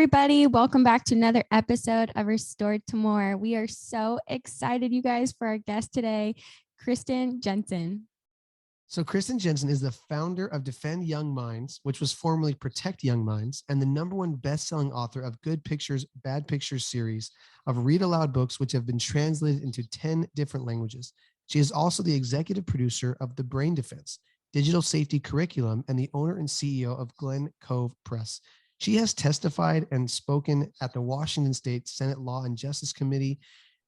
everybody. Welcome back to another episode of Restored to More. We are so excited, you guys, for our guest today, Kristen Jenson. So Kristen Jenson is the founder of Defend Young Minds, which was formerly Protect Young Minds, and the #1 best-selling author of Good Pictures, Bad Pictures series of read-aloud books, which have been translated into 10 different languages. She is also the executive producer of The Brain Defense, digital safety curriculum, and the owner and CEO of Glen Cove Press. She has testified and spoken at the Washington State Senate Law and Justice Committee,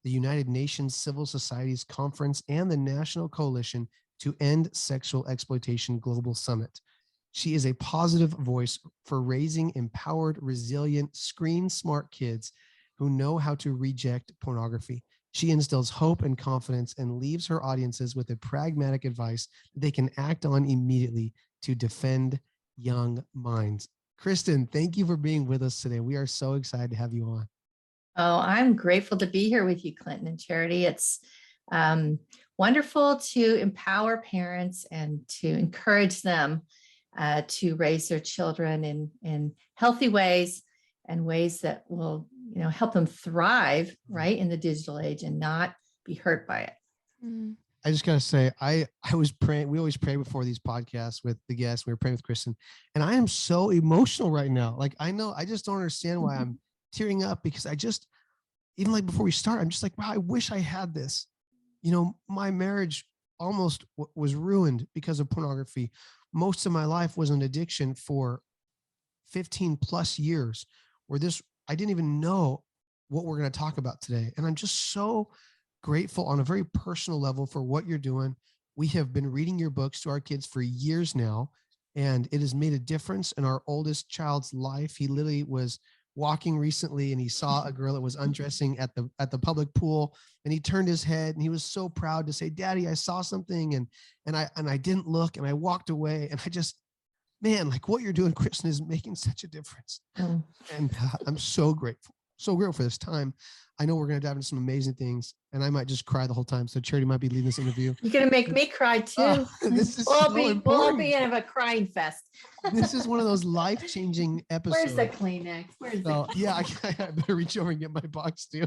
the United Nations Civil Societies Conference, and the National Coalition to End Sexual Exploitation Global Summit. She is a positive voice for raising empowered, resilient, screen-smart kids who know how to reject pornography. She instills hope and confidence and leaves her audiences with a pragmatic advice that they can act on immediately to defend young minds. Kristen, thank you for being with us today. We are so excited to have you on. Oh, I'm grateful to be here with you, Clinton and Charity. It's wonderful to empower parents and to encourage them to raise their children in healthy ways and ways that will, help them thrive right in the digital age and not be hurt by it. Mm-hmm. I just gotta say, I was praying. We always pray before these podcasts with the guests. We were praying with Kristen, and I am so emotional right now. Like, I just don't understand why I'm tearing up, because even like before we start, I'm just like, wow, I wish I had this. My marriage almost was ruined because of pornography. Most of my life was an addiction for 15 plus years, where I didn't even know what we're going to talk about today. And I'm just so grateful on a very personal level for what you're doing. We have been reading your books to our kids for years now, and it has made a difference in our oldest child's life. He literally was walking recently and he saw a girl that was undressing at the public pool, and he turned his head and he was so proud to say, "Daddy, I saw something," and I didn't look, and I walked away, and I just, man, like what you're doing, Kristen, is making such a difference. And I'm so grateful for this time. I know we're going to dive into some amazing things, and I might just cry the whole time. So Charity might be leading this interview. You're going to make me cry too. This is we'll all be in a crying fest. This is one of those life-changing episodes. Where's the Kleenex? Yeah, I better reach over and get my box too.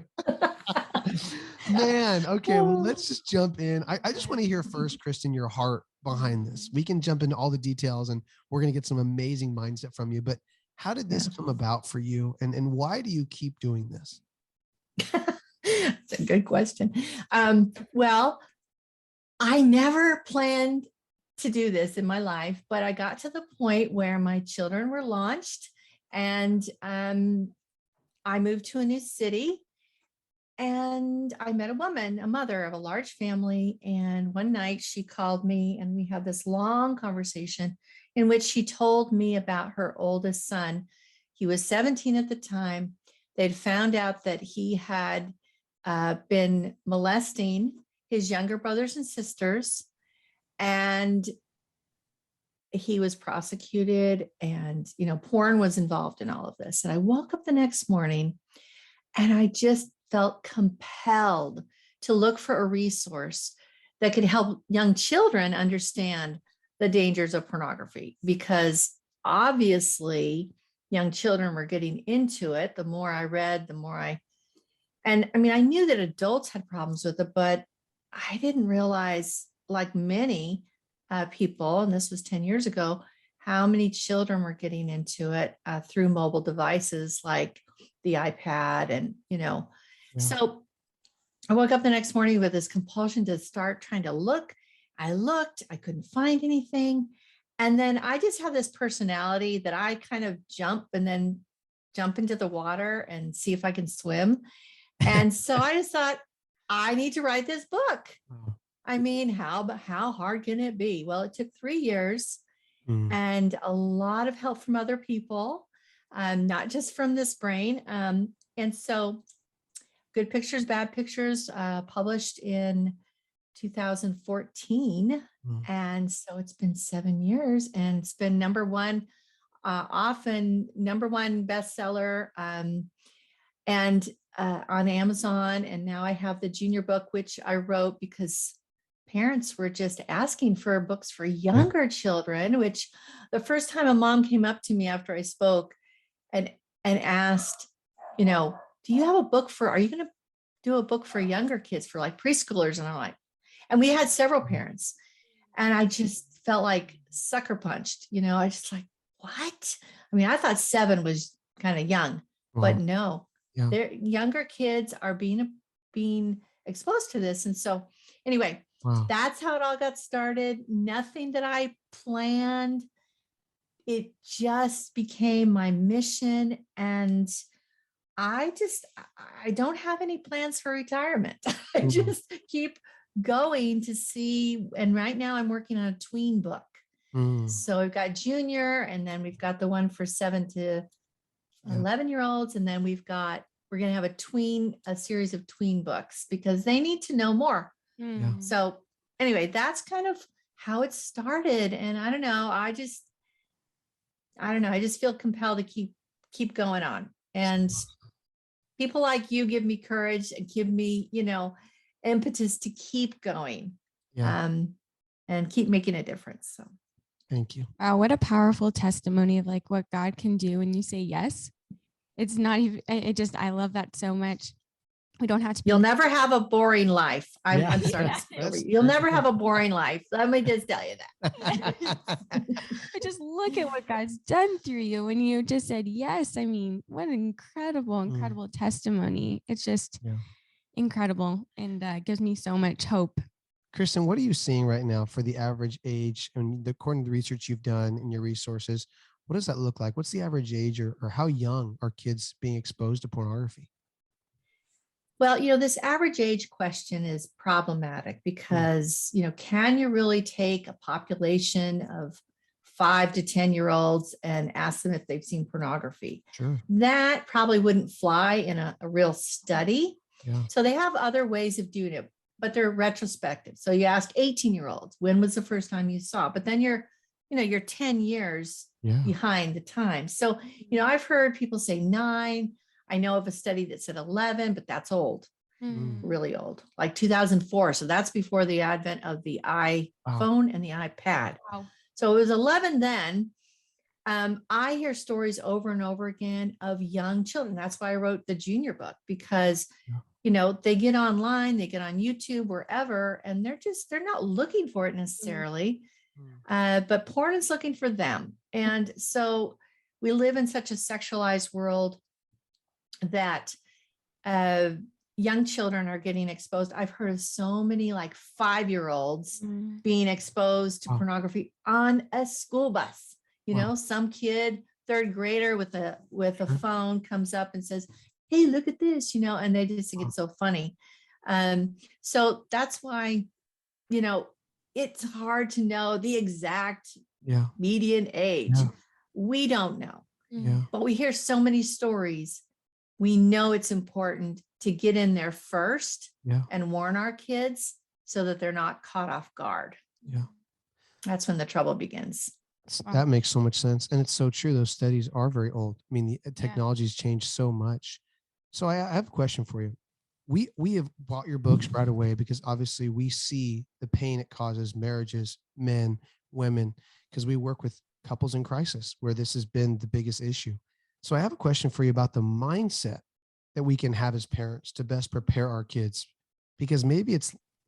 Man, okay, well, let's just jump in. I just want to hear first, Kristen, your heart behind this. We can jump into all the details, and we're going to get some amazing mindset from you. But how did this come about for you, and why do you keep doing this? That's a good question. Well, I never planned to do this in my life, but I got to the point where my children were launched, and I moved to a new city, and I met a mother of a large family. And one night she called me, and we had this long conversation in which she told me about her oldest son. He was 17 at the time. They'd found out that he had been molesting his younger brothers and sisters, and he was prosecuted, and, porn was involved in all of this. And I woke up the next morning and I just felt compelled to look for a resource that could help young children understand the dangers of pornography, because obviously young children were getting into it. The more I read, I knew that adults had problems with it, but I didn't realize, like many people, and this was 10 years ago, how many children were getting into it through mobile devices like the iPad. And, So I woke up the next morning with this compulsion to start trying to look. I looked, I couldn't find anything. And then I just have this personality that I kind of jump into the water and see if I can swim. And so I just thought, I need to write this book. I mean, how hard can it be? Well, it took 3 years and a lot of help from other people, not just from this brain. And so Good Pictures, Bad Pictures, published in 2014. And so it's been 7 years, and it's been often number one bestseller, and on Amazon. And now I have the junior book, which I wrote because parents were just asking for books for younger children, which the first time a mom came up to me after I spoke, and and asked, do you have a book are you going to do a book for younger kids, for like preschoolers? And I'm like, and we had several parents, and I just felt like sucker punched, I just like, what? I mean, I thought 7 was kind of young, but no, their younger kids are being exposed to this. And so anyway, that's how it all got started. Nothing that I planned. It just became my mission. And I don't have any plans for retirement. I just keep going to see. And right now I'm working on a tween book. So we've got junior, and then we've got the one for 7 to 11-year-olds. And then we're going to have a series of tween books because they need to know more. So anyway, that's kind of how it started. And I don't know. I just feel compelled to keep going on. And people like you give me courage and give me, impetus to keep going, and keep making a difference. So thank you. Wow, what a powerful testimony of like what God can do when you say yes. It's not even, I love that so much. We don't have to You'll never have a boring life. I'm sorry. You'll never have a boring life. Let me just tell you that. But just look at what God's done through you when you just said yes. I mean, what an incredible testimony. It's just incredible, and gives me so much hope. Kristen, what are you seeing right now for the average age? And according to the research you've done and your resources, what does that look like? What's the average age, or how young are kids being exposed to pornography? Well, this average age question is problematic because, can you really take a population of 5 to 10-year-olds and ask them if they've seen pornography? Sure. That probably wouldn't fly in a real study. Yeah. So they have other ways of doing it, but they're retrospective. So you ask 18-year-olds, when was the first time you saw? But then you're 10 years behind the time. So, I've heard people say 9. I know of a study that said 11, but that's old, really old, like 2004. So that's before the advent of the iPhone and the iPad. Wow. So it was 11 then. I hear stories over and over again of young children. That's why I wrote the junior book, because, they get online, they get on YouTube, wherever, and they're not looking for it necessarily. But porn is looking for them. And so we live in such a sexualized world that young children are getting exposed. I've heard of so many like 5-year-olds being exposed to pornography on a school bus. Some kid, 3rd grader with a phone comes up and says, hey, look at this, and they just think it's so funny. So that's why, it's hard to know the exact median age. We don't know, but we hear so many stories. We know it's important to get in there first and warn our kids so that they're not caught off guard. That's when the trouble begins. That makes so much sense. And it's so true. Those studies are very old. I mean, the technology's changed so much. So I have a question for you. We have bought your books right away because obviously we see the pain it causes marriages, men, women, because we work with couples in crisis where this has been the biggest issue. So I have a question for you about the mindset that we can have as parents to best prepare our kids, because maybe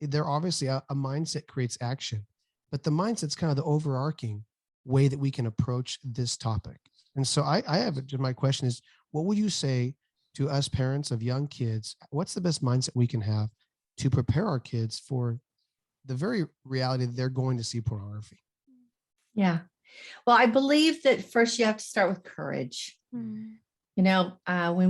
they're obviously a mindset creates action, but the mindset's kind of the overarching way that we can approach this topic. And so my question is, what would you say to us parents of young kids? What's the best mindset we can have to prepare our kids for the very reality that they're going to see pornography? Yeah. Well, I believe that first you have to start with courage. When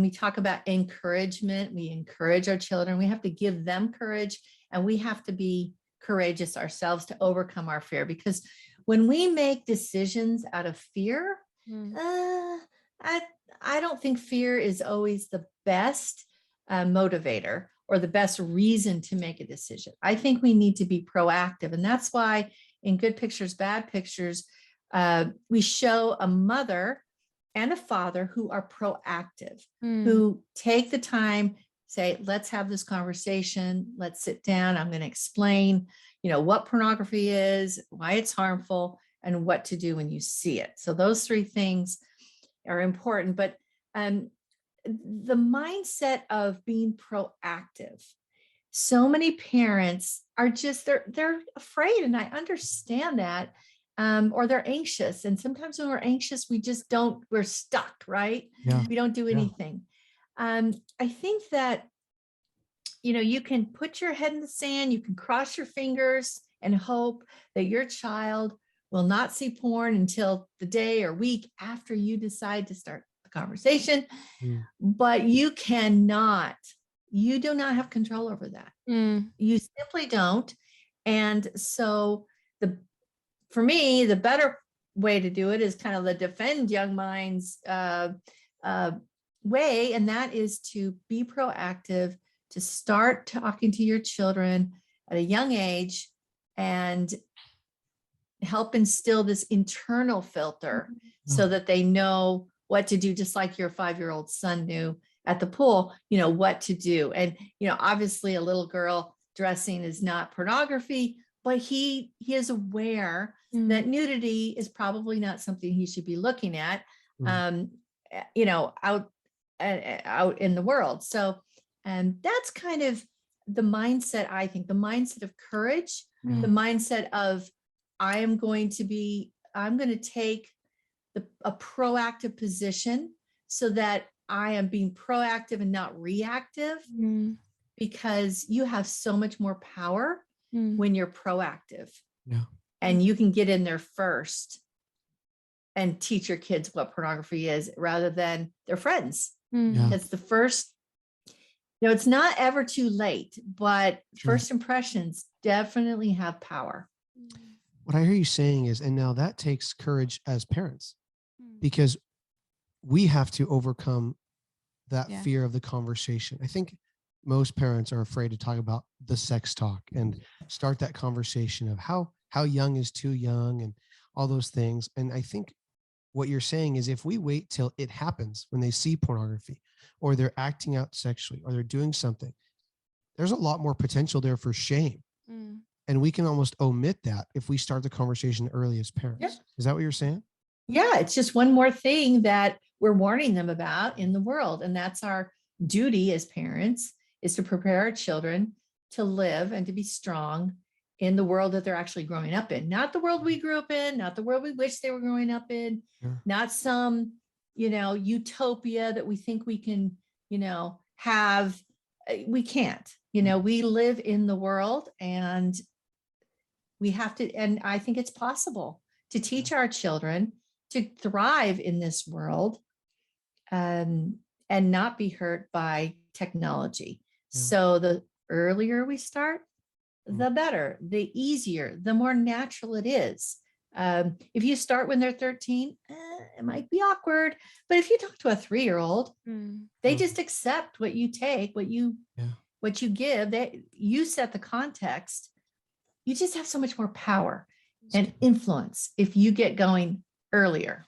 we talk about encouragement, we encourage our children. We have to give them courage, and we have to be courageous ourselves to overcome our fear. Because when we make decisions out of fear, I don't think fear is always the best motivator or the best reason to make a decision. I think we need to be proactive. And that's why in Good Pictures, Bad Pictures, we show a mother and a father who are proactive, who take the time, say, let's have this conversation. Let's sit down. I'm going to explain, what pornography is, why it's harmful, and what to do when you see it. So those 3 things are important. But the mindset of being proactive. So many parents are just, they're afraid, and I understand that. Or they're anxious. And sometimes when we're anxious, we're stuck, right? Yeah. We don't do anything. I think that, you can put your head in the sand, you can cross your fingers and hope that your child will not see porn until the day or week after you decide to start the conversation. But you do not have control over that. You simply don't. And so for me, the better way to do it is kind of the defend young minds way. And that is to be proactive, to start talking to your children at a young age and help instill this internal filter so that they know what to do, just like your 5-year-old son knew at the pool, what to do. And, obviously a little girl dressing is not pornography, but he is aware that nudity is probably not something he should be looking at, out in the world. So, that's kind of the mindset, I think, the mindset of courage, the mindset of, I'm going to take a proactive position so that I am being proactive and not reactive, because you have so much more power when you're proactive. Yeah. And you can get in there first and teach your kids what pornography is rather than their friends. It's the first, it's not ever too late, but first impressions definitely have power. What I hear you saying is, and now that takes courage as parents, because we have to overcome that fear of the conversation. I think most parents are afraid to talk about the sex talk and start that conversation of how young is too young and all those things. And I think what you're saying is, if we wait till it happens, when they see pornography or they're acting out sexually or they're doing something, there's a lot more potential there for shame. And we can almost omit that if we start the conversation early as parents. Yeah. Is that what you're saying? Yeah, it's just one more thing that we're warning them about in the world. And that's our duty as parents, is to prepare our children to live and to be strong in the world that they're actually growing up in. Not the world we grew up in, not the world we wish they were growing up in, not some, utopia that we think we can, have. We can't, we live in the world, and we have to, and I think it's possible to teach our children to thrive in this world, and not be hurt by technology. So the earlier we start, the better, the easier, the more natural it is. If you start when they're 13, it might be awkward, but if you talk to a 3-year-old, they just accept what you take, what you give, you set the context. You just have so much more power and influence if you get going earlier.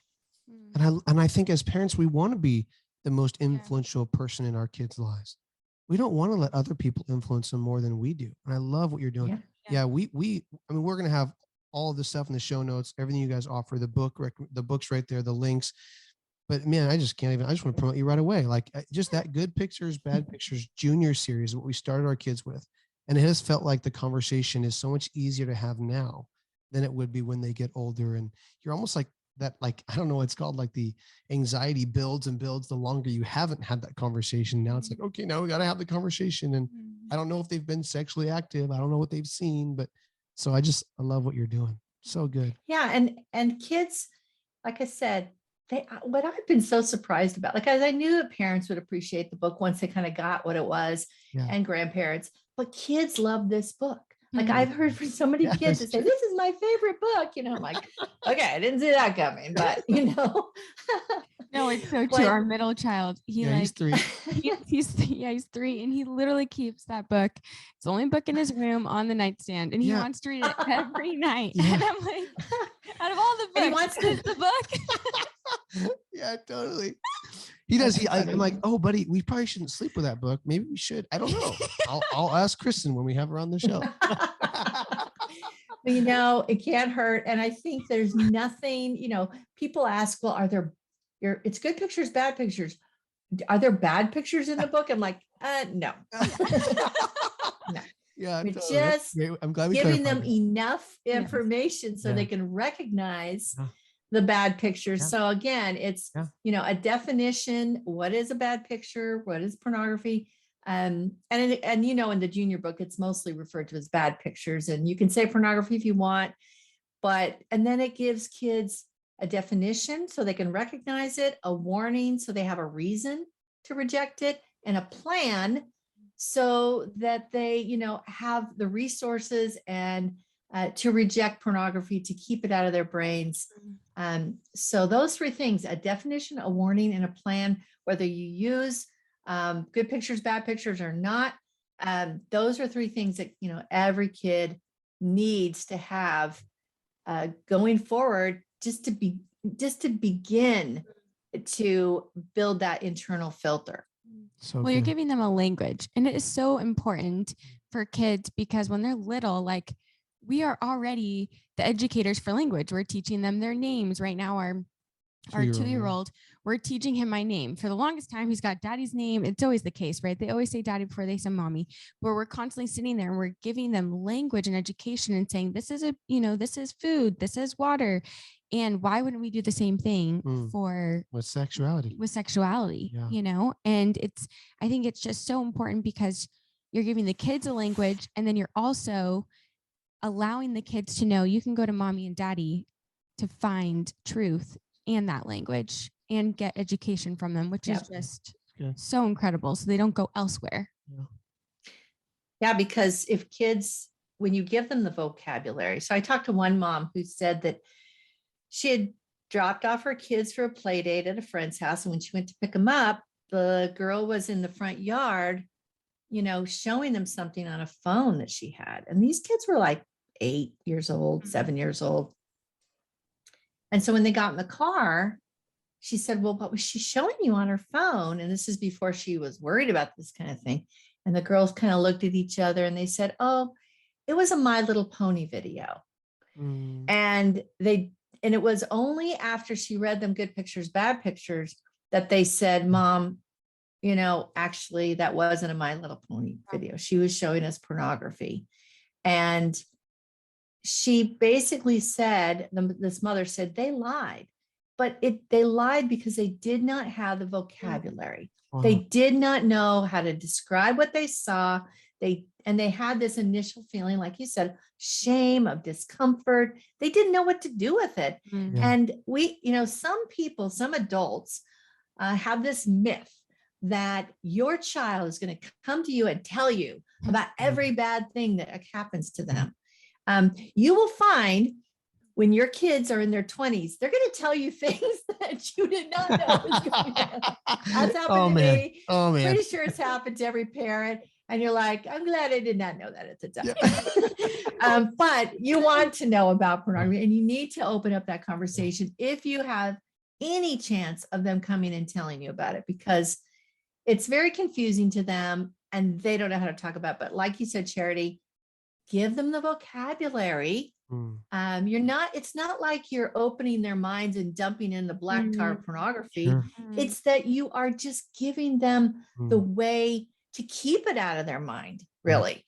And I think as parents, we want to be the most influential person in our kids' lives. We don't want to let other people influence them more than we do. And I love what you're doing. We're going to have all of the stuff in the show notes, everything you guys offer, the book's right there, the links. But man, I just want to promote you right away. Like, just that Good Pictures, Bad Pictures Junior series, what we started our kids with. And it has felt like the conversation is so much easier to have now than it would be when they get older. And you're almost like that, like, I don't know what it's called, like the anxiety builds and builds the longer you haven't had that conversation. Now it's like, okay, now we got to have the conversation. And I don't know if they've been sexually active. I don't know what they've seen, but so I love what you're doing. So good. Yeah. And kids, like I said, what I've been so surprised about, like, as I knew that parents would appreciate the book once they kind of got what it was, and grandparents, but kids love this book. Like, I've heard from so many kids that say, this is my favorite book. I'm like, okay, I didn't see that coming, but No, it's so true. Our middle child, he's 3. He's 3, and he literally keeps that book. It's the only book in his room on the nightstand, and he wants to read it every night. And I'm like, out of all the books, he wants to the book. Yeah, totally. He does. I'm like, oh, buddy, we probably shouldn't sleep with that book. Maybe we should. I don't know. I'll ask Kristen when we have her on the show. It can't hurt. And I think there's nothing, people ask, well, it's Good Pictures, Bad Pictures. are there bad pictures in the book? I'm like, no. No. Yeah, We're totally. just I'm glad we giving them clarified that. enough information so they can recognize the bad pictures. Yeah. So again, it's, a definition. What is a bad picture? What is pornography? And in the junior book, it's mostly referred to as bad pictures, and you can say pornography if you want, and then it gives kids a definition so they can recognize it, a warning so they have a reason to reject it, and a plan so that they, have the resources and to reject pornography, to keep it out of their brains. So those three things: a definition, a warning, and a plan, whether you use good pictures, bad pictures or not. Those are three things that, every kid needs to have going forward, just to begin to build that internal filter. So well, you're giving them a language, and it is so important for kids, because when they're little, like, we are already the educators for language. We're teaching them their names right now. Our 2-year-old, we're teaching him my name. For the longest time, he's got daddy's name. It's always the case, right? They always say daddy before they say mommy, but we're constantly sitting there and we're giving them language and education and saying, this is this is food, this is water. And why wouldn't we do the same thing with sexuality? And I think it's just so important, because you're giving the kids a language, and then you're also allowing the kids to know you can go to mommy and daddy to find truth and that language and get education from them, which is just so incredible. So they don't go elsewhere. Yeah, because if kids, when you give them the vocabulary, so I talked to one mom who said that she had dropped off her kids for a play date at a friend's house. And when she went to pick them up, the girl was in the front yard, showing them something on a phone that she had. And these kids were like 8 years old, 7 years old. And so when they got in the car, she said, well, what was she showing you on her phone? And this is before she was worried about this kind of thing. And the girls kind of looked at each other and they said, oh, it was a My Little Pony video. And it was only after she read them good pictures, bad pictures, that they said, Mom, actually that wasn't a My Little Pony video. She was showing us pornography. And she basically said, this mother said, they lied, but they lied because they did not have the vocabulary. They did not know how to describe what they saw. They had this initial feeling, like you said, shame, of discomfort. They didn't know what to do with it. And we, some adults have this myth that your child is going to come to you and tell you about every bad thing that happens to them. You will find when your kids are in their 20s, they're going to tell you things that you did not know was going on. That's happened to me. Oh, man. Pretty sure it's happened to every parent. And you're like, I'm glad I did not know that at the time. But you want to know about pornography, and you need to open up that conversation if you have any chance of them coming and telling you about it, because it's very confusing to them and they don't know how to talk about it. But like you said, Charity, give them the vocabulary. It's not like you're opening their minds and dumping in the black tar pornography. It's that you are just giving them the way to keep it out of their mind, really.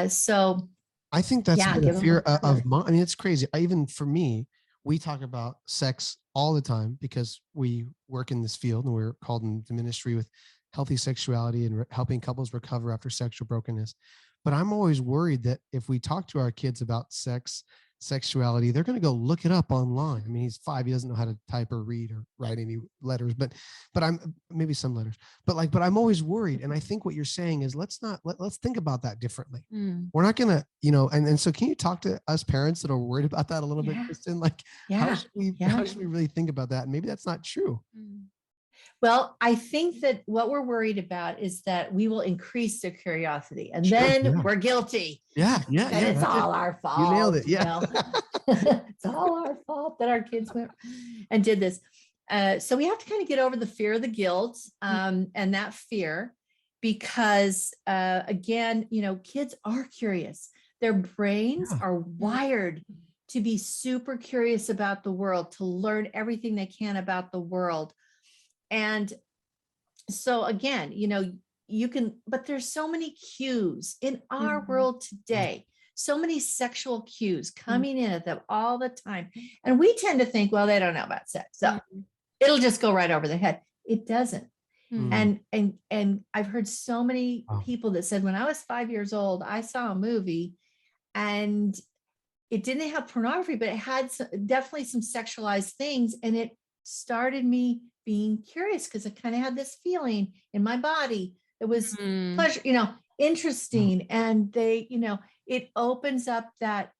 So I think that's a fear of mom. I mean, it's crazy. For me, we talk about sex all the time because we work in this field and we're called in the ministry with healthy sexuality and helping couples recover after sexual brokenness. But I'm always worried that if we talk to our kids about sexuality, they're going to go look it up online. I mean, he's 5, he doesn't know how to type or read or write any letters, but I'm maybe some letters, but I'm always worried. And I think what you're saying is let's think about that differently. We're not going to, and so can you talk to us parents that are worried about that a little bit, Kristen? How should we really think about that? And maybe that's not true. Well, I think that what we're worried about is that we will increase their curiosity, and then we're guilty. And it's all our fault. You nailed it. Yeah. It's all our fault that our kids went and did this. So we have to kind of get over the fear of the guilt and that fear, because again, kids are curious. Their brains are wired to be super curious about the world, to learn everything they can about the world. And So again, you can, but there's so many cues in our Mhm. world today, so many sexual cues coming in at them all the time. And we tend to think, well, they don't know about sex, so it'll just go right over their head. It doesn't. Mhm. And I've heard so many people that said, when I was 5 years old, I saw a movie and it didn't have pornography, but it had definitely some sexualized things. And it started me being curious because I kind of had this feeling in my body that was pleasure, interesting. And it opens up that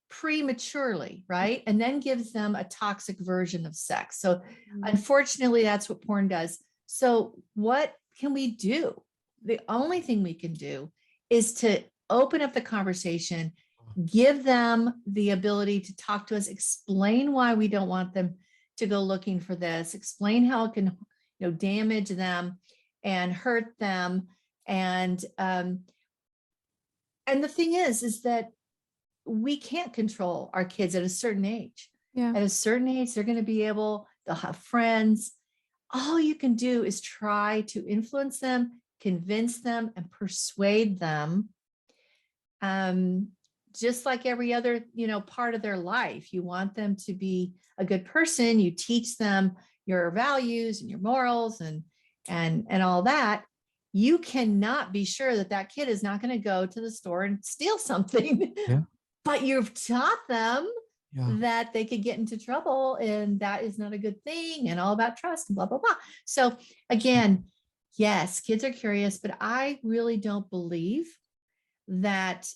prematurely, right? And then gives them a toxic version of sex. So unfortunately, that's what porn does. So what can we do? The only thing we can do is to open up the conversation, give them the ability to talk to us, explain why we don't want them to go looking for this, explain how it can, damage them and hurt them. And the thing is that we can't control our kids at a certain age. Yeah. At a certain age, they're going to be able, they'll have friends. All you can do is try to influence them, convince them, and persuade them. Just like every other, part of their life, you want them to be a good person. You teach them your values and your morals and all that. You cannot be sure that that kid is not going to go to the store and steal something, but you've taught them that they could get into trouble and that is not a good thing and all about trust and blah, blah, blah. So again, yes, kids are curious, but I really don't believe that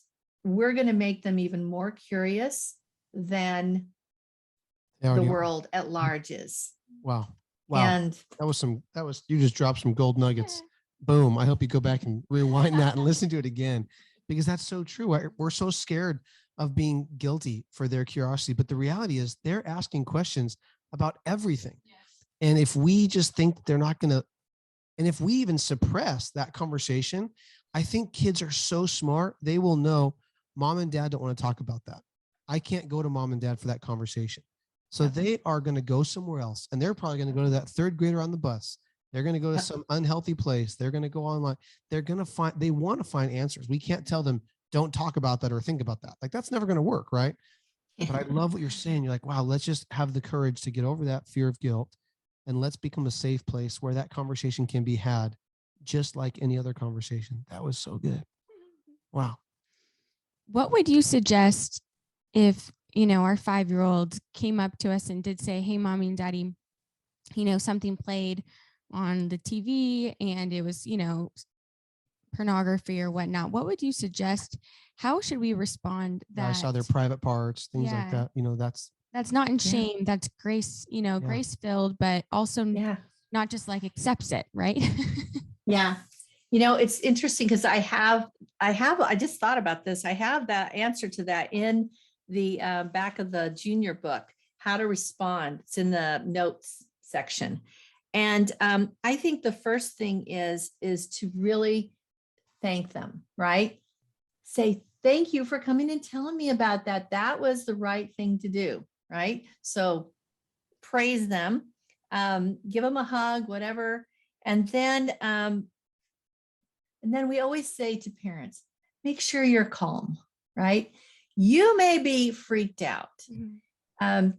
we're going to make them even more curious than the world at large is. Wow. And you just dropped some gold nuggets. Boom. I hope you go back and rewind that and listen to it again, because that's so true. We're so scared of being guilty for their curiosity, but the reality is they're asking questions about everything. And if we just think they're not going to, and if we even suppress that conversation, I think kids are so smart. They will know mom and dad don't want to talk about that. I can't go to mom and dad for that conversation. So they are going to go somewhere else. And they're probably going to go to that third grader on the bus. They're going to go to some unhealthy place. They're going to go online. They want to find answers. We can't tell them, don't talk about that or think about that. Like, that's never going to work. Right. But I love what you're saying. You're like, wow, let's just have the courage to get over that fear of guilt. And let's become a safe place where that conversation can be had just like any other conversation. That was so good. Wow. What would you suggest if, our 5-year-old came up to us and did say, hey, mommy and daddy, something played on the TV and it was, pornography or whatnot. What would you suggest? How should we respond? That I saw their private parts, things like that. That's not in shame. That's grace, grace filled, but also not just like accepts it. Right. Yeah. It's interesting because I just thought about this. I have that answer to that in the back of the junior book, How to Respond. It's in the notes section. And I think the first thing is to really thank them, right? Say, thank you for coming and telling me about that. That was the right thing to do, right? So praise them, give them a hug, whatever. And then we always say to parents, make sure you're calm, right? You may be freaked out.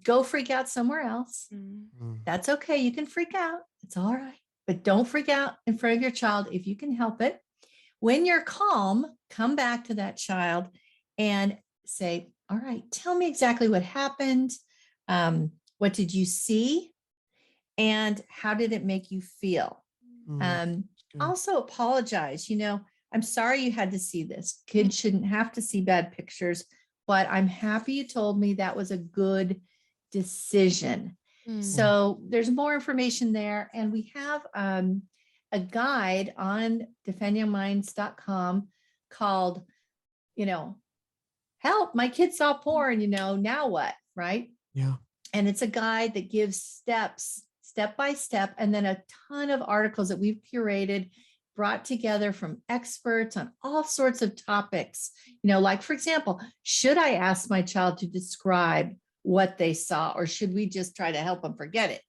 Go freak out somewhere else. That's okay. You can freak out. It's all right. But don't freak out in front of your child if you can help it. When you're calm, come back to that child and say, all right, tell me exactly what happened. What did you see? And how did it make you feel? Also apologize. I'm sorry you had to see this. Kids shouldn't have to see bad pictures, but I'm happy you told me that was a good decision. So there's more information there. And we have a guide on defendyourminds.com called, help, my kid saw porn, now what, right? Yeah. And it's a guide that gives steps, step by step, and then a ton of articles that we've curated, brought together from experts on all sorts of topics. Like, for example, should I ask my child to describe what they saw, or should we just try to help them forget it?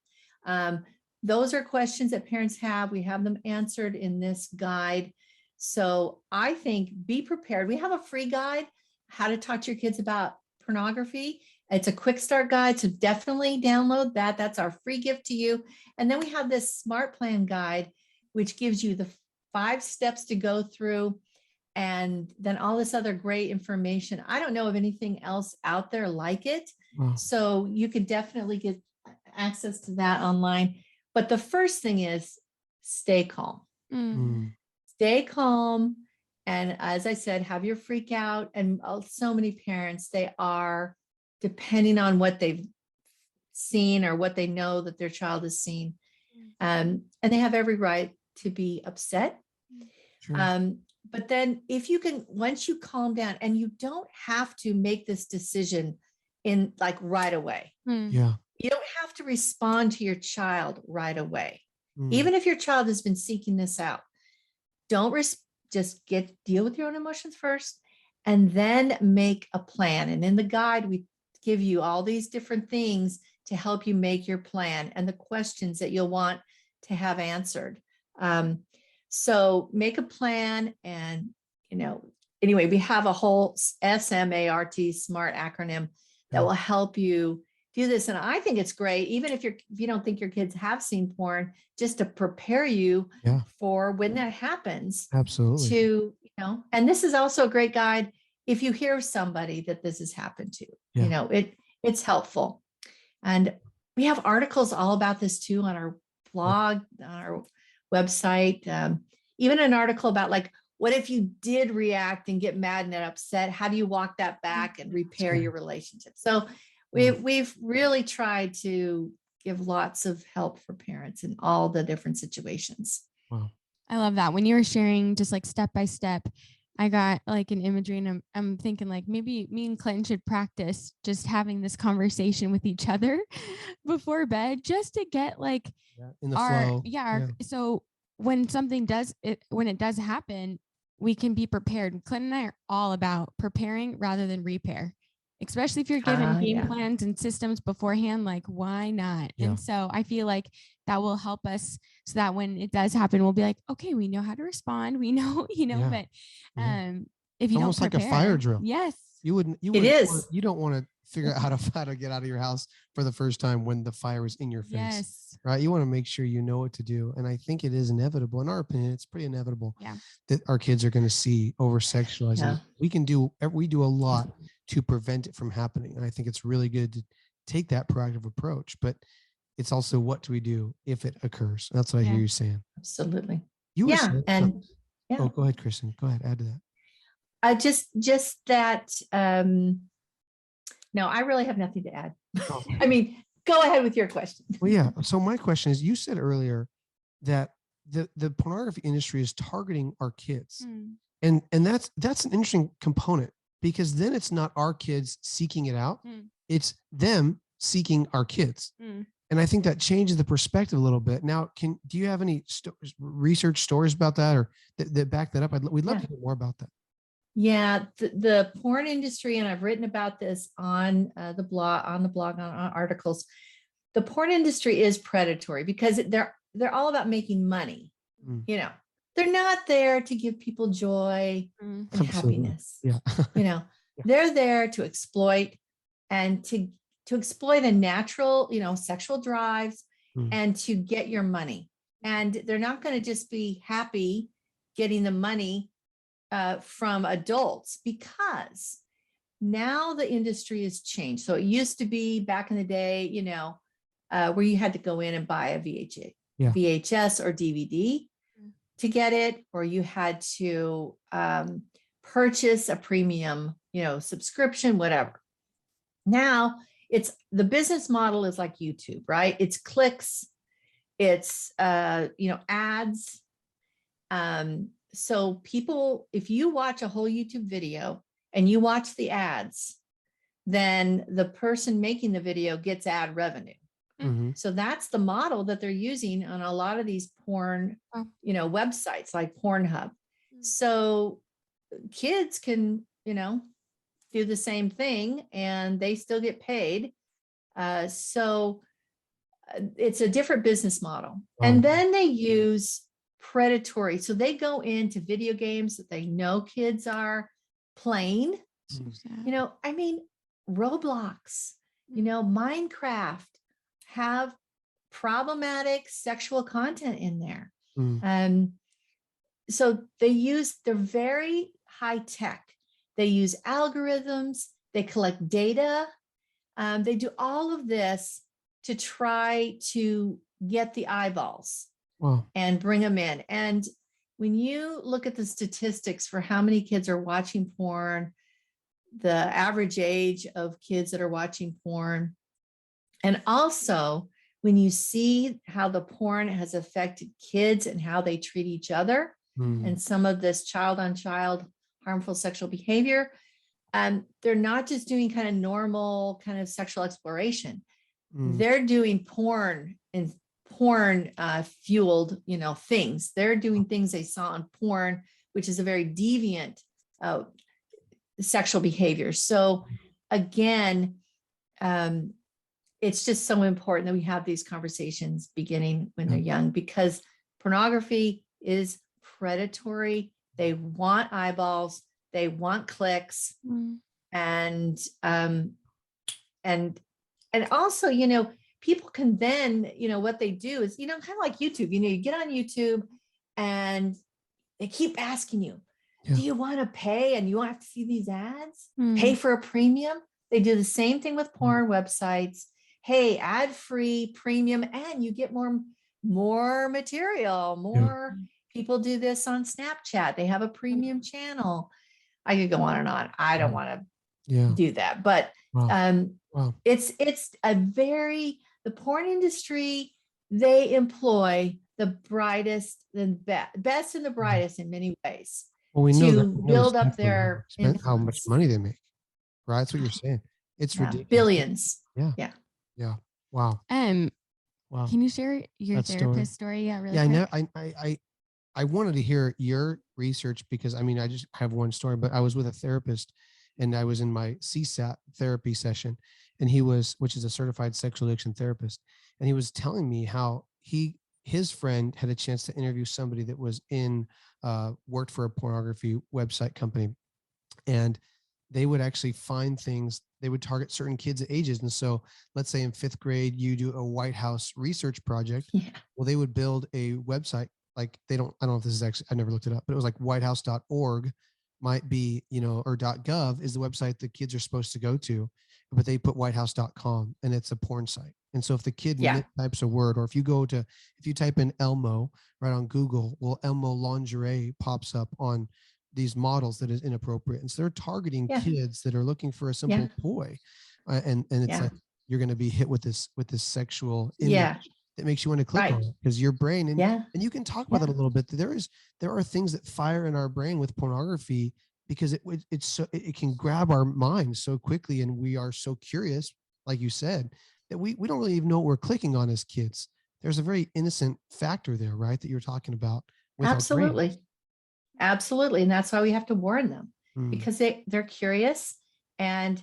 those are questions that parents have. We have them answered in this guide. So I think be prepared. We have a free guide, how to talk to your kids about pornography. It's a quick start guide. So definitely download that. That's our free gift to you. And then we have this smart plan guide, which gives you the 5 steps to go through, and then all this other great information. I don't know of anything else out there like it. Wow. So you could definitely get access to that online. But the first thing is stay calm. Stay calm. And as I said, have your freak out. And so many parents, they are, depending on what they've seen or what they know that their child has seen. And they have every right to be upset. Sure. But then if you can, once you calm down, and you don't have to make this decision in like right away. Yeah. You don't have to respond to your child right away. Even if your child has been seeking this out, don't just deal with your own emotions first, and then make a plan. And in the guide, we give you all these different things to help you make your plan and the questions that you'll want to have answered. So make a plan. And, anyway, we have a whole SMART SMART acronym that will help you do this. And I think it's great, even if you don't think your kids have seen porn, just to prepare you for when that happens. Absolutely. And this is also a great guide if you hear somebody that this has happened to. It's helpful. And we have articles all about this too on our blog, on our website. Even an article about like, what if you did react and get mad and upset? How do you walk that back and repair your relationship? So we've really tried to give lots of help for parents in all the different situations. Wow. I love that. When you were sharing just like step by step, I got like an imagery, and I'm thinking like maybe me and Clinton should practice just having this conversation with each other before bed, just to get like in the flow. So when when it does happen, we can be prepared. Clinton and I are all about preparing rather than repair, especially if you're given game plans and systems beforehand. Like, why not? And so I feel like that will help us, so that when it does happen, we'll be like, okay, we know how to respond. We know, but if you almost don't prepare, like a fire drill. Yes. You don't want to figure out how to get out of your house for the first time when the fire is in your face. Yes. Right. You want to make sure you know what to do. And I think it is inevitable. In our opinion, it's pretty inevitable that our kids are going to see over-sexualizing. Yeah. We do a lot to prevent it from happening. And I think it's really good to take that proactive approach, but it's also, what do we do if it occurs? That's what I hear you saying. Absolutely. You were saying, Oh, go ahead, Kristen. Go ahead. Add to that. Just that. No, I really have nothing to add. Oh. I mean, go ahead with your question. Well, yeah. So my question is, you said earlier that the pornography industry is targeting our kids. And that's an interesting component, because then it's not our kids seeking it out. It's them seeking our kids. And I think that changes the perspective a little bit. Now, do you have any research stories about that, or that back that up? We'd love to hear more about that. Yeah, the porn industry, and I've written about this on the blog, on articles. The porn industry is predatory because they're all about making money. They're not there to give people joy and happiness. They're there to exploit, and to exploit a natural, sexual drives, and to get your money. And they're not going to just be happy getting the money from adults, because now the industry has changed. So it used to be back in the day, where you had to go in and buy a VHS or DVD to get it, or you had to purchase a premium, subscription, whatever. Now the business model is like YouTube, right? It's clicks, it's ads. So people, if you watch a whole YouTube video and you watch the ads, then the person making the video gets ad revenue. So that's the model that they're using on a lot of these porn, websites like Pornhub. So kids can, do the same thing and they still get paid. So it's a different business model. Wow. And then they use predatory. So they go into video games that they know kids are playing. So sad. You know, I mean, Roblox, you know, Minecraft have problematic sexual content in there. So they're very high tech. They use algorithms, they collect data. They do all of this to try to get the eyeballs. Wow. And bring them in. And when you look at the statistics for how many kids are watching porn, the average age of kids that are watching porn, and also when you see how the porn has affected kids and how they treat each other, and some of this child on child harmful sexual behavior, they're not just doing kind of normal kind of sexual exploration. They're doing porn and porn fueled, you know, things. They're doing things they saw on porn, which is a very deviant sexual behavior. So again, it's just so important that we have these conversations beginning when they're young, because pornography is predatory. They want eyeballs, they want clicks, and also, you know, people can then, you know, what they do is, you know, kind of like YouTube, you know, you get on YouTube and they keep asking you, do you want to pay? And you want to see these ads, pay for a premium. They do the same thing with porn websites. Hey, ad-free premium, and you get more material, more people do this on Snapchat. They have a premium channel. I could go on and on. I don't want to do that, but it's a very, the porn industry, they employ the brightest and best and the brightest in many ways to build up their how much money they make. Right? That's what you're saying. It's ridiculous. Billions. Yeah. Wow. Wow. Can you share your therapist story? Yeah, really. Yeah, quick? I wanted to hear your research because I mean I just have one story, but I was with a therapist and I was in my CSAT therapy session, and which is a certified sexual addiction therapist, and he was telling me how his friend had a chance to interview somebody that was worked for a pornography website company, and they would actually find things, they would target certain kids at ages. And so let's say in 5th grade, you do a White House research project. Well, they would build a website, like I don't know if this is actually, I never looked it up, but it was like whitehouse.org might be, you know, or .gov is the website the kids are supposed to go to, but they put whitehouse.com and it's a porn site. And so if the kid types a word, or if you type in Elmo right on Google, well, Elmo lingerie pops up on these models that is inappropriate. And so they're targeting kids that are looking for a simple toy. And it's like, you're going to be hit with this sexual image that makes you want to click on it, because your brain, and you can talk about that a little bit. There are things that fire in our brain with pornography because it can grab our mind so quickly. And we are so curious, like you said, that we don't really even know what we're clicking on as kids. There's a very innocent factor there, right? That you're talking about. With Absolutely. Absolutely. And that's why we have to warn them, because they're curious. And,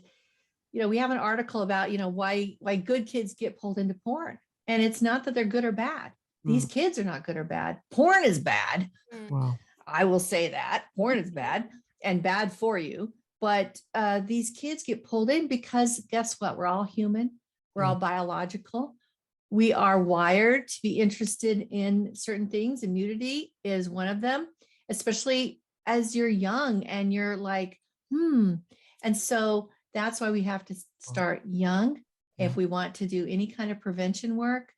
you know, we have an article about, you know, why good kids get pulled into porn. And it's not that they're good or bad. These kids are not good or bad. Porn is bad. Wow. I will say that porn is bad and bad for you. But these kids get pulled in because guess what? We're all human. We're all biological. We are wired to be interested in certain things, and nudity is one of them, especially as you're young and you're like, And so that's why we have to start young. If we want to do any kind of prevention work,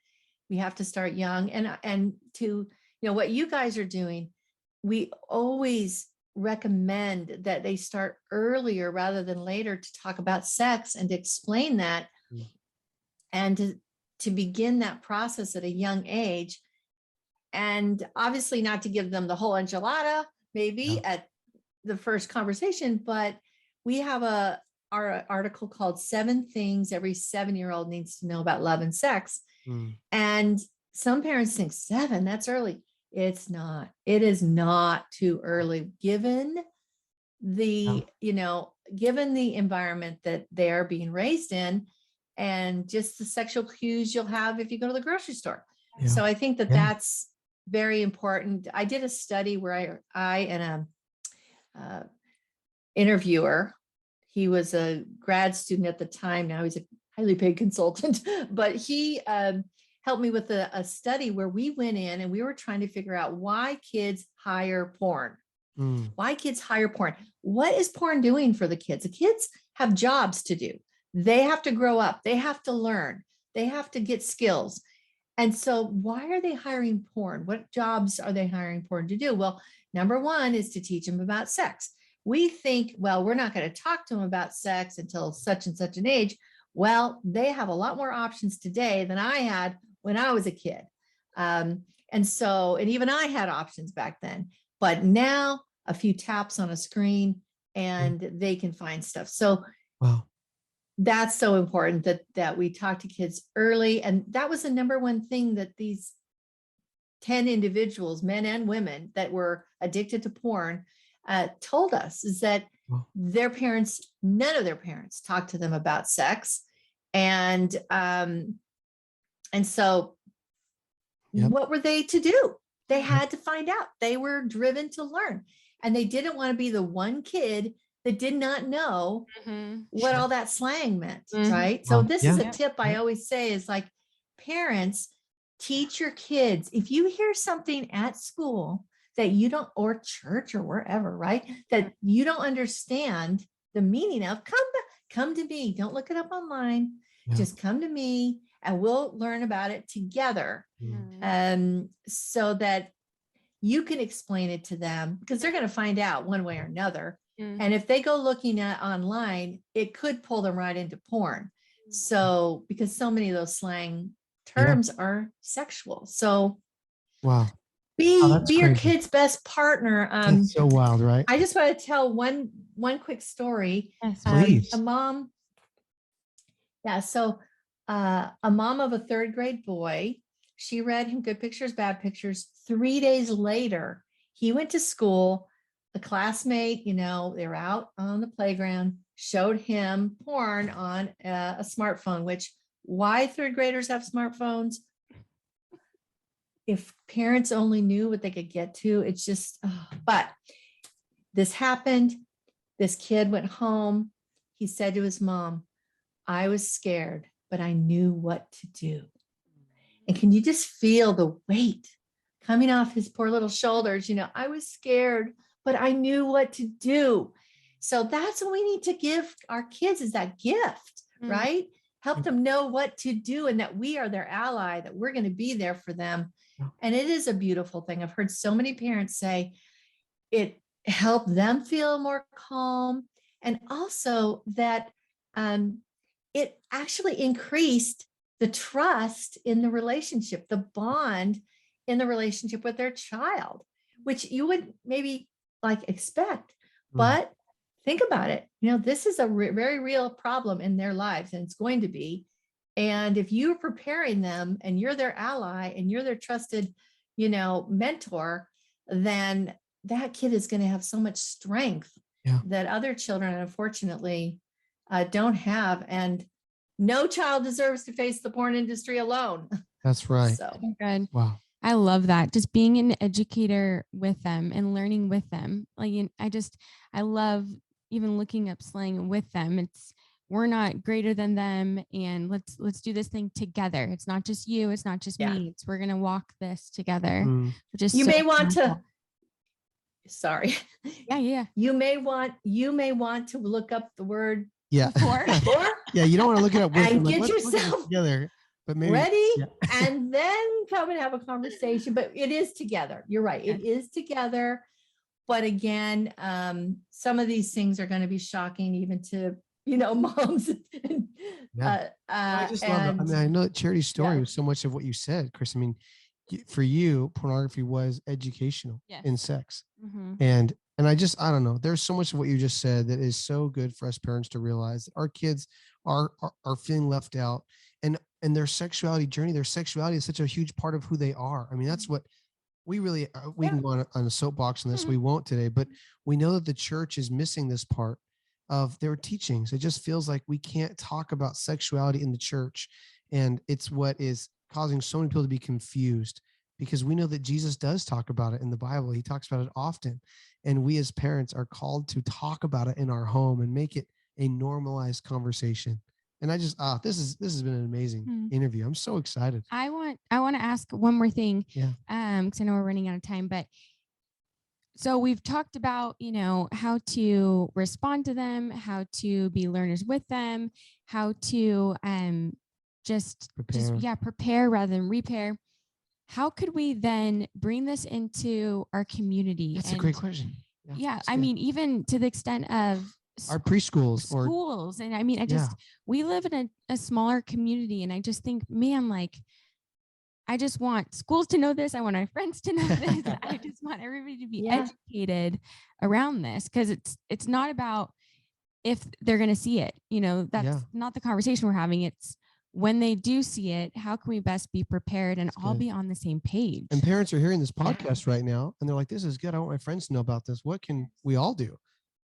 we have to start young. And to, you know, what you guys are doing, we always recommend that they start earlier rather than later to talk about sex and to explain that, and to begin that process at a young age. And obviously not to give them the whole enchilada, maybe at the first conversation, but we have our article called 7 Things Every 7-Year-Old Needs to Know About Love and Sex. And some parents think 7, that's early. It's not. It is not too early, given the, you know, given the environment that they are being raised in. and just the sexual cues you'll have if you go to the grocery store. Yeah. So I think that that's very important. I did a study where I and a interviewer, he was a grad student at the time. Now he's a highly paid consultant, but he helped me with a study where we went in and we were trying to figure out why kids hire porn. Why kids hire porn? What is porn doing for the kids? The kids have jobs to do. They have to grow up. They have to learn. They have to get skills. And so why are they hiring porn? What jobs are they hiring porn to do? Well, number one is to teach them about sex. We think, well, we're not going to talk to them about sex until such and such an age. Well, they have a lot more options today than I had when I was a kid. And even I had options back then. But now a few taps on a screen and they can find stuff. So that's so important that we talk to kids early. And that was the number one thing that these 10 individuals, men and women, that were addicted to porn told us, is that their parents, none of their parents talked to them about sex. And so what were they to do? They had to find out. They were driven to learn, and they didn't want to be the one kid that did not know what all that slang meant, right? So this is a tip I always say is like, parents, teach your kids. If you hear something at school that you don't, or church or wherever, right, that you don't understand the meaning of, come to me. Don't look it up online. Just come to me and we'll learn about it together. So that you can explain it to them, because they're going to find out one way or another. And if they go looking at online, it could pull them right into porn. So, because so many of those slang terms are sexual. So be your kid's best partner. That's so wild, right? I just want to tell one quick story. Yes, please. A mom. Yeah. So a mom of a third grade boy, she read him Good Pictures, Bad Pictures. 3 days later, he went to school. A classmate, they were out on the playground, showed him porn on a smartphone, which, why third graders have smartphones? If parents only knew what they could get to, it's just, but this happened. This kid went home. He said to his mom, I was scared, but I knew what to do. And can you just feel the weight coming off his poor little shoulders? I was scared, but I knew what to do. So that's what we need to give our kids, is that gift, right? Help them know what to do, and that we are their ally, that we're going to be there for them. And it is a beautiful thing. I've heard so many parents say it helped them feel more calm, and also that it actually increased the trust in the relationship, the bond in the relationship with their child, which you would maybe expect, but think about it. This is a very real problem in their lives, and it's going to be. And if you're preparing them and you're their ally and you're their trusted, mentor, then that kid is going to have so much strength that other children, unfortunately, don't have. And no child deserves to face the porn industry alone. That's right. So good. Wow. I love that. Just being an educator with them and learning with them. I love even looking up slang with them. We're not greater than them, and let's do this thing together. It's not just you. It's not just me. We're going to walk this together. You may want to, sorry. Yeah. You may want to look up the word for. Yeah. You don't want to look it up and get yourself together. But maybe, ready and then come and have a conversation. But it is together. You're right. It is together. But again, some of these things are going to be shocking even to, moms. I just love it. I know that Charity's story was so much of what you said, Chris. For you, pornography was educational in sex. And I don't know, there's so much of what you just said that is so good for us parents to realize that our kids are feeling left out. And their sexuality journey, their sexuality is such a huge part of who they are. That's what we really, we can go on a soapbox on this. We won't today, but we know that the church is missing this part. of their teachings. It just feels like we can't talk about sexuality in the church. And it's what is causing so many people to be confused, because we know that Jesus does talk about it in the Bible. He talks about it often. And we as parents are called to talk about it in our home and make it a normalized conversation. And I just, this has been an amazing interview. I'm so excited. I want to ask one more thing. Yeah. Because I know we're running out of time, but so we've talked about, how to respond to them, how to be learners with them, how to prepare rather than repair. How could we then bring this into our community? That's a great question. Yeah, I mean, even to the extent of our preschools schools. And I mean, we live in a smaller community, and I just think, man, like, I just want schools to know this. I want my friends to know this. I just want everybody to be educated around this, because it's not about if they're going to see it. That's not the conversation we're having. It's when they do see it, how can we best be prepared and all be on the same page? And parents are hearing this podcast right now, and they're like, this is good. I want my friends to know about this. What can we all do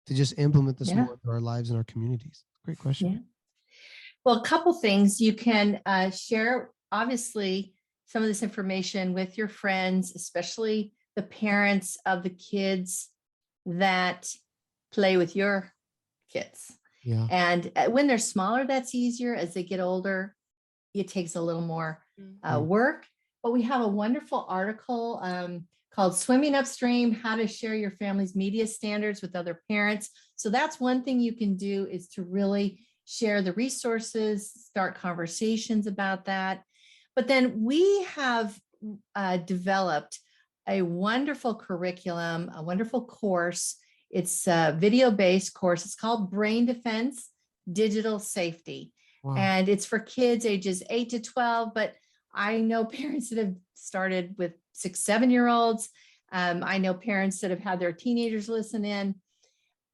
to just implement this more into our lives and our communities? Great question. Yeah. Well, a couple things. You can share, obviously, some of this information with your friends, especially the parents of the kids that play with your kids. Yeah. And when they're smaller, that's easier. As they get older, it takes a little more work. But we have a wonderful article called Swimming Upstream, How to Share Your Family's Media Standards with Other Parents. So that's one thing you can do, is to really share the resources, start conversations about that. But then we have developed a wonderful curriculum, a wonderful course. It's a video-based course. It's called Brain Defense Digital Safety. Wow. And it's for kids ages 8 to 12, but I know parents that have started with 6, 7-year-olds. I know parents that have had their teenagers listen in.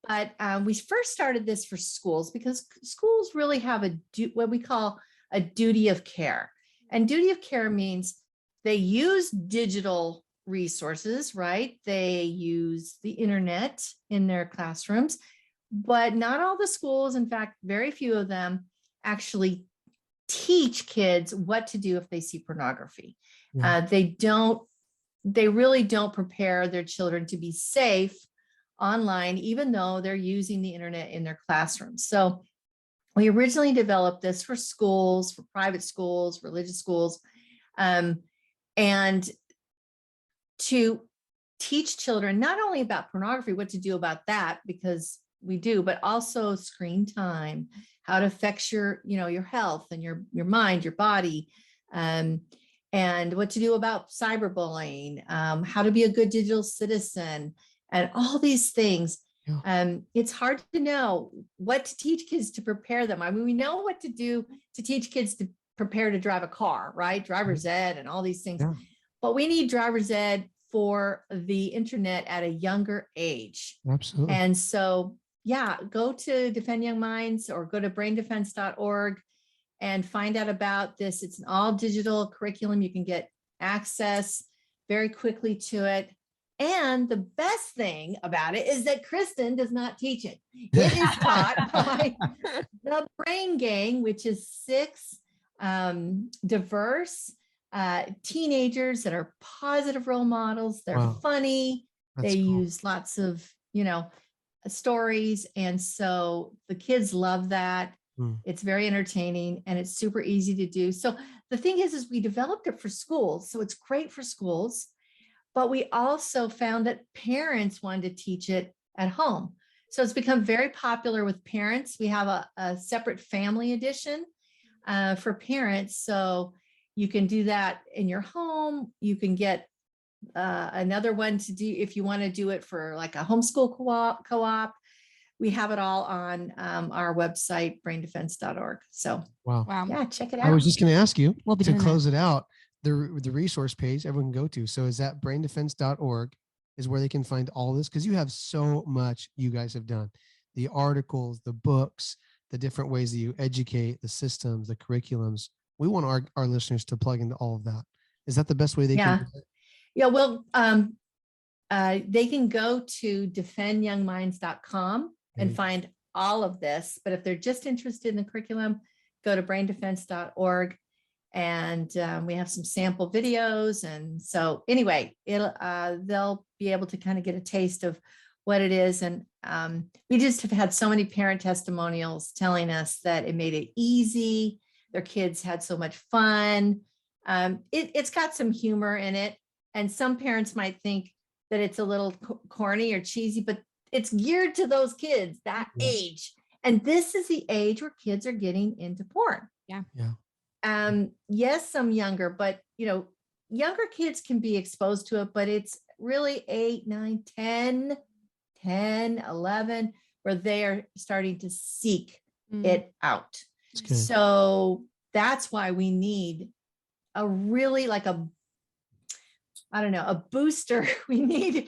But we first started this for schools because schools really have what we call a duty of care. And duty of care means they use digital resources, right? They use the internet in their classrooms, but not all the schools, in fact, very few of them actually teach kids what to do if they see pornography. Yeah. They really don't prepare their children to be safe online, even though they're using the internet in their classrooms. So we originally developed this for schools, for private schools, religious schools, and to teach children not only about pornography, what to do about that, because we do, but also screen time, how it affects your health and your mind, your body, and what to do about cyberbullying, how to be a good digital citizen, and all these things. Yeah. It's hard to know what to teach kids to prepare them. I mean, we know what to do to teach kids to prepare to drive a car, right? Driver's ed and all these things. Yeah. But we need driver's ed for the internet at a younger age. Absolutely. And so, yeah, go to Defend Young Minds or go to braindefense.org and find out about this. It's an all digital curriculum. You can get access very quickly to it. And the best thing about it is that Kristen does not teach it. It is taught by the Brain Gang, which is 6 diverse teenagers that are positive role models. They're funny. They use lots of, stories. And so the kids love that. It's very entertaining and it's super easy to do. So the thing is we developed it for schools. So it's great for schools. But we also found that parents wanted to teach it at home. So it's become very popular with parents. We have a separate family edition for parents. So you can do that in your home. You can get another one to do if you want to do it for like a homeschool co-op. We have it all on our website, braindefense.org. So wow. Yeah, check it out. I was just going to ask you to close it out. The resource page everyone can go to. So is that braindefense.org is where they can find all this? Because you have so much you guys have done. The articles, the books, the different ways that you educate, the systems, the curriculums. We want our listeners to plug into all of that. Is that the best way they can do it? Yeah, well, they can go to defendyoungminds.com and find all of this, but if they're just interested in the curriculum, go to braindefense.org. And we have some sample videos. And so anyway, they'll be able to kind of get a taste of what it is. And we just have had so many parent testimonials telling us that it made it easy. Their kids had so much fun. It's got some humor in it. And some parents might think that it's a little corny or cheesy, but it's geared to those kids that age. And this is the age where kids are getting into porn. Yeah. Yes, some younger, but younger kids can be exposed to it, but it's really 8, 9, 10, 11, where they are starting to seek it out. So that's why we need a really like a booster. We need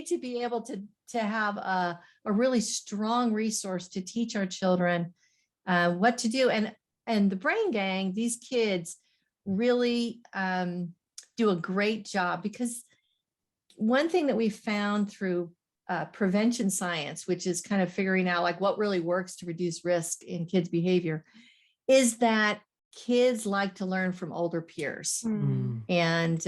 to be able to have a really strong resource to teach our children what to do. And the Brain Gang, these kids really do a great job, because one thing that we found through prevention science, which is kind of figuring out like what really works to reduce risk in kids' behavior, is that kids like to learn from older peers. And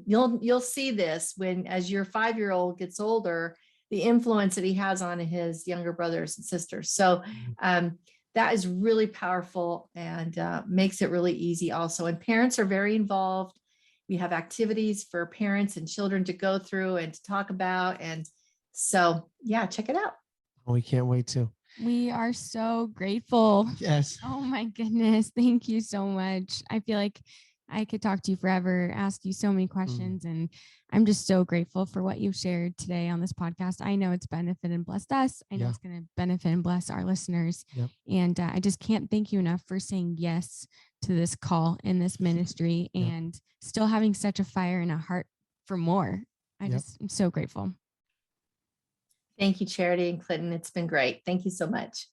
you'll see this as your 5-year-old gets older, the influence that he has on his younger brothers and sisters. So that is really powerful and makes it really easy also. And parents are very involved. We have activities for parents and children to go through and to talk about. And so, check it out. We can't wait to. We are so grateful. Yes. Oh my goodness. Thank you so much. I feel like I could talk to you forever, ask you so many questions, and I'm just so grateful for what you've shared today on this podcast. I know it's benefited and blessed us. I know it's going to benefit and bless our listeners. And I just can't thank you enough for saying yes to this call in this ministry and still having such a fire and a heart for more. I'm so grateful. Thank you, Charity and Clinton. It's been great. Thank you so much.